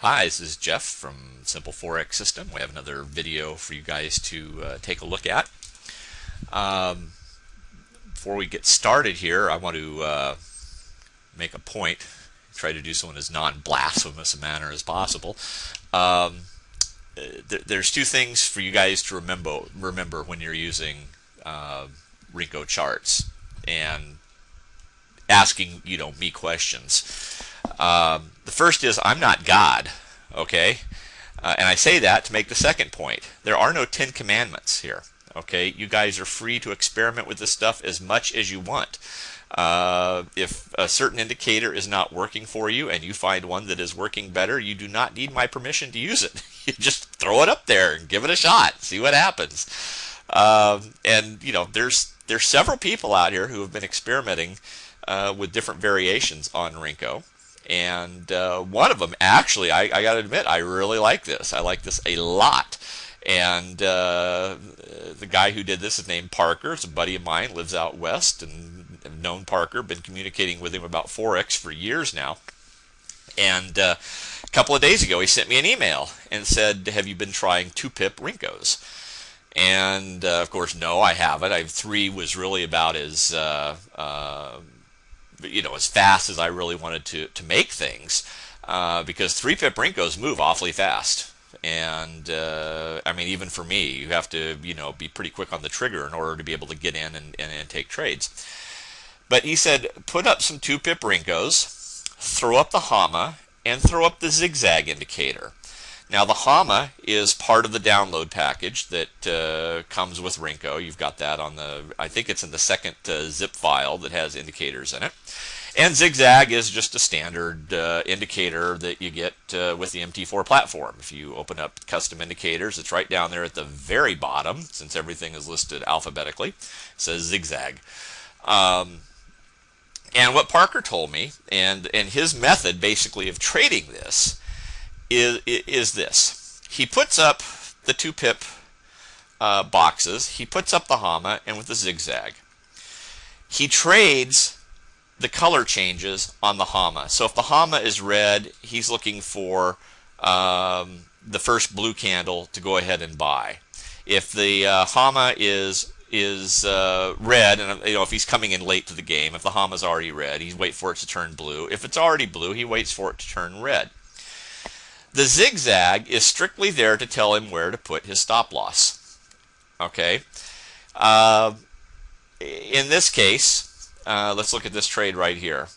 Hi, this is Jeff from Simple Forex System. We have another video for you guys to take a look at. Before we get started here, I want to make a point, try to do so in as non-blasphemous a manner as possible. There's two things for you guys to remember when you're using Renko charts and asking me questions. The first is, I'm not God, okay? And I say that to make the second point. There are no 10 commandments here, okay? You guys are free to experiment with this stuff as much as you want. If a certain indicator is not working for you and you find one that is working better, you do not need my permission to use it. You just throw it up there and give it a shot, see what happens. And there's several people out here who have been experimenting with different variations on Renko. And one of them, actually, I got to admit, I really like this. I like this a lot. And the guy who did this is named Parker. It's a buddy of mine, lives out west, and I've known Parker, been communicating with him about Forex for years now. And a couple of days ago, he sent me an email and said, have you been trying 2-pip Renkos? And of course, no, I haven't. 3 was really about as as fast as I really wanted to make things, because 3-pip Renkos move awfully fast. And I mean, even for me, you have to be pretty quick on the trigger in order to be able to get in and take trades. But he said, put up some 2-pip Renkos, throw up the HAMA, and throw up the zigzag indicator. Now, the HAMA is part of the download package that comes with Renko. You've got that on I think it's in the second zip file that has indicators in it. And zigzag is just a standard indicator that you get with the MT4 platform. If you open up custom indicators, it's right down there at the very bottom, since everything is listed alphabetically. It says zigzag. And what Parker told me, and his method basically of trading this, is this. He puts up the 2-pip boxes, he puts up the HAMA, and with the zigzag. He trades the color changes on the HAMA. So if the HAMA is red, he's looking for the first blue candle to go ahead and buy. If the HAMA is red, and if he's coming in late to the game, if the HAMA is already red, he waits for it to turn blue. If it's already blue, he waits for it to turn red. The zigzag is strictly there to tell him where to put his stop loss. Okay. In this case, let's look at this trade right here.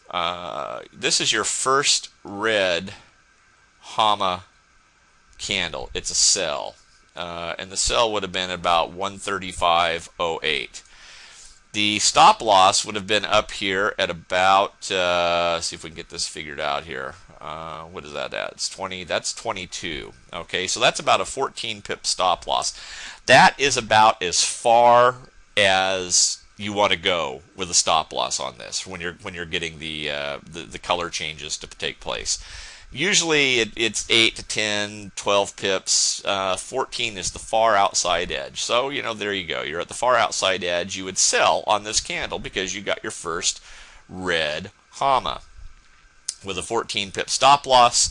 This is your first red HAMA candle. It's a sell. And the sell would have been about 135.08. The stop loss would have been up here at about, see if we can get this figured out here. What is that at? It's 20. That's 22. Okay, so that's about a 14-pip stop loss. That is about as far as you want to go with a stop loss on this when you're getting the color changes to take place. Usually it's 8 to 10, 12 pips. 14 is the far outside edge. So there you go. You're at the far outside edge. You would sell on this candle because you got your first red HAMA with a 14-pip stop loss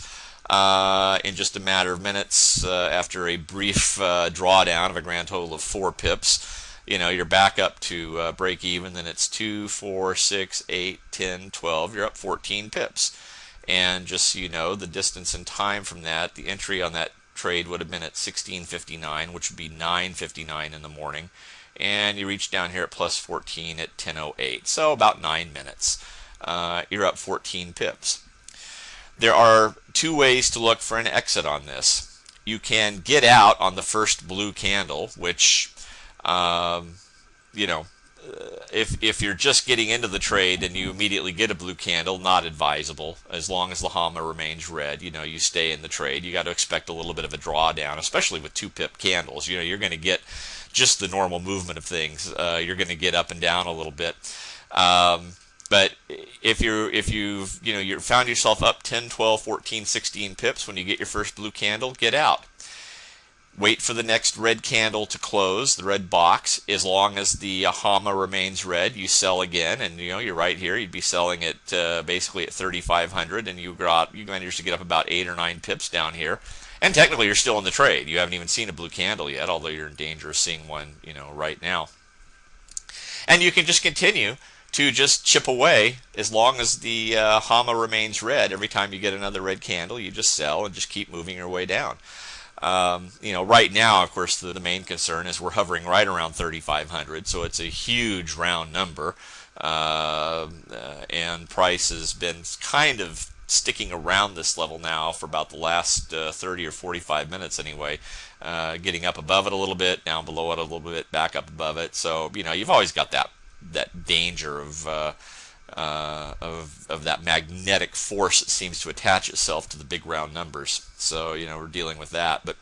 in just a matter of minutes after a brief drawdown of a grand total of 4 pips. You're back up to break even. Then it's 2, 4, 6, 8, 10, 12. You're up 14 pips. And just so you know, the distance and time from that, the entry on that trade would have been at 16:59, which would be 9:59 in the morning. And you reach down here at plus 14 at 10:08. So about 9 minutes. You're up 14 pips. There are 2 ways to look for an exit on this. You can get out on the first blue candle, which, if you're just getting into the trade and you immediately get a blue candle, not advisable. As long as the HAMA remains red, you stay in the trade. You got to expect a little bit of a drawdown, especially with 2-pip candles. You're going to get just the normal movement of things. You're going to get up and down a little bit. But if you've found yourself up 10, 12, 14, 16 pips when you get your first blue candle, get out. wait for the next red candle to close, the red box. As long as the HAMA remains red, you sell again, and you're right here. You'd be selling it basically at 3,500, and you managed to get up about 8 or 9 pips down here. And technically, you're still in the trade. You haven't even seen a blue candle yet, although you're in danger of seeing one, right now. And you can just continue to just chip away as long as the HAMA remains red. Every time you get another red candle, you just sell and just keep moving your way down. Right now, of course, the main concern is we're hovering right around 3,500, so it's a huge round number, and price has been kind of sticking around this level now for about the last 30 or 45 minutes anyway, getting up above it a little bit, down below it a little bit, back up above it. So you've always got that danger of that magnetic force that seems to attach itself to the big round numbers. So we're dealing with that. But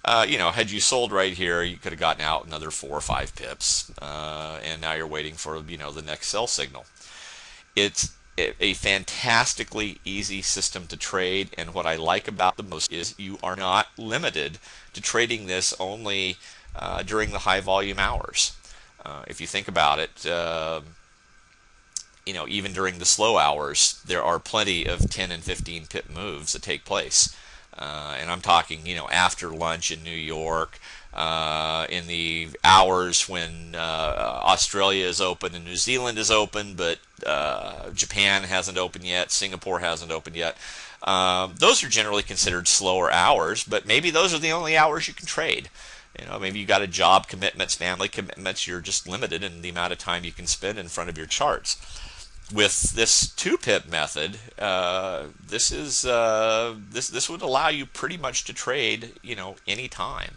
had you sold right here, you could have gotten out another 4 or 5 pips, and now you're waiting for the next sell signal. It's a fantastically easy system to trade, and what I like about the most is you are not limited to trading this only during the high volume hours. If you think about it, even during the slow hours, there are plenty of 10 and 15 pip moves that take place. And I'm talking, after lunch in New York, in the hours when Australia is open and New Zealand is open, but Japan hasn't opened yet, Singapore hasn't opened yet. Those are generally considered slower hours, but maybe those are the only hours you can trade. Maybe you got a job commitments, family commitments. You're just limited in the amount of time you can spend in front of your charts. With this 2-pip method, this would allow you pretty much to trade, any time,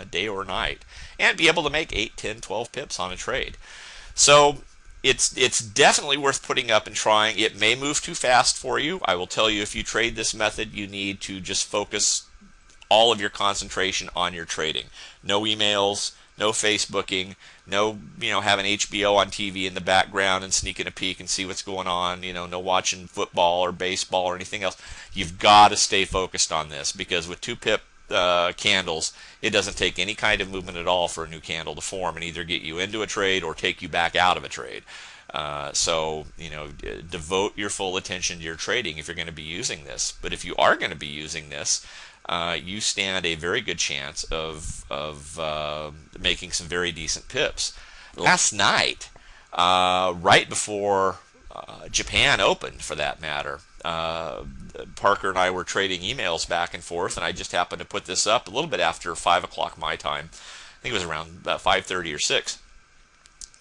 day or night, and be able to make 8, 10, 12 pips on a trade. So it's definitely worth putting up and trying. It may move too fast for you. I will tell you, if you trade this method, you need to just focus all of your concentration on your trading. No emails, no Facebooking, no having HBO on TV in the background and sneaking a peek and see what's going on, no watching football or baseball or anything else. You've got to stay focused on this, because with 2-pip candles, it doesn't take any kind of movement at all for a new candle to form and either get you into a trade or take you back out of a trade. So devote your full attention to your trading if you're going to be using this. But if you are going to be using this, you stand a very good chance of making some very decent pips. Last night, right before Japan opened, for that matter, Parker and I were trading emails back and forth, and I just happened to put this up a little bit after 5 o'clock my time. I think it was around about 5:30 or 6.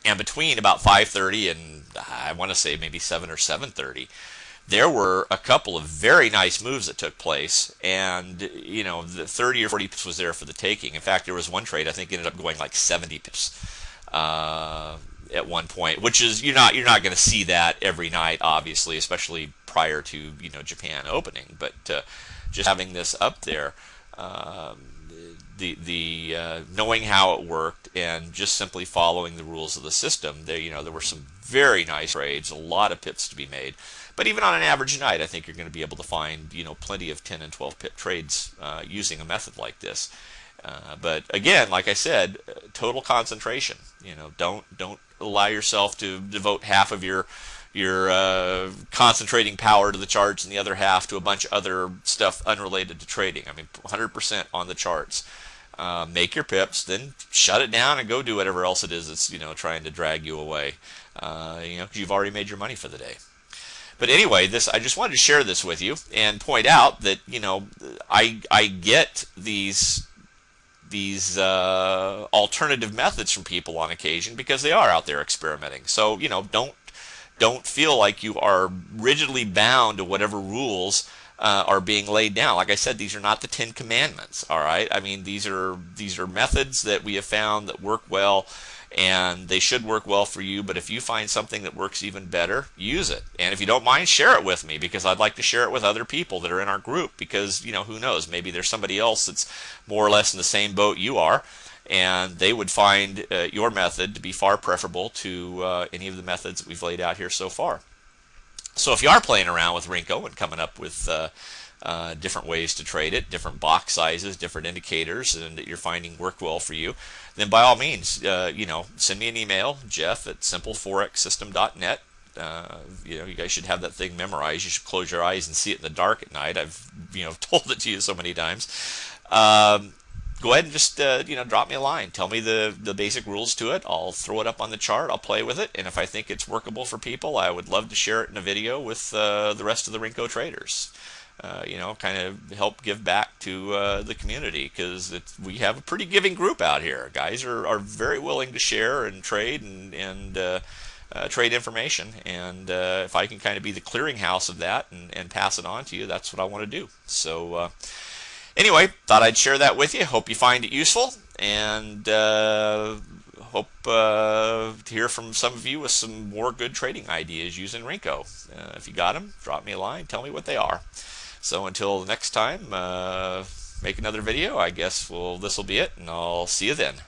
And between about 5:30 and I want to say maybe 7 or 7:30, there were a couple of very nice moves that took place, and the 30 or 40 pips was there for the taking. In fact, there was one trade I think ended up going like 70 pips at one point, which is you're not going to see that every night, obviously, especially prior to Japan opening. But just having this up there, knowing how it worked and just simply following the rules of the system, there were some very nice trades, a lot of pips to be made. But even on an average night, I think you're going to be able to find plenty of 10 and 12 pip trades using a method like this. But again, like I said, total concentration. Don't allow yourself to devote half of your concentrating power to the charts and the other half to a bunch of other stuff unrelated to trading. I mean, 100% on the charts. Make your pips, then shut it down and go do whatever else it is that's trying to drag you away. Because you've already made your money for the day. But anyway, I just wanted to share this with you and point out that I get these alternative methods from people on occasion because they are out there experimenting. So don't feel like you are rigidly bound to whatever rules are being laid down. Like I said, these are not the 10 Commandments. All right, I mean these are methods that we have found that work well. And they should work well for you, but if you find something that works even better, use it. And if you don't mind, share it with me, because I'd like to share it with other people that are in our group, because, who knows, maybe there's somebody else that's more or less in the same boat you are, and they would find your method to be far preferable to any of the methods that we've laid out here so far. So if you are playing around with Rinko and coming up with different ways to trade it, different box sizes, different indicators, and that you're finding work well for you, then by all means, send me an email, jeff@simpleforexsystem.net. You guys should have that thing memorized. You should close your eyes and see it in the dark at night. I've told it to you so many times. Go ahead and just drop me a line. Tell me the basic rules to it. I'll throw it up on the chart. I'll play with it, and if I think it's workable for people, I would love to share it in a video with the rest of the Rinko traders. Kind of help give back to the community, because we have a pretty giving group out here. Guys are very willing to share and trade and trade information, and if I can kind of be the clearinghouse of that and pass it on to you, that's what I want to do. So anyway, thought I'd share that with you. Hope you find it useful, and hope to hear from some of you with some more good trading ideas using Rinko. If you got them, drop me a line, tell me what they are. So until next time, make another video, I guess this will be it, and I'll see you then.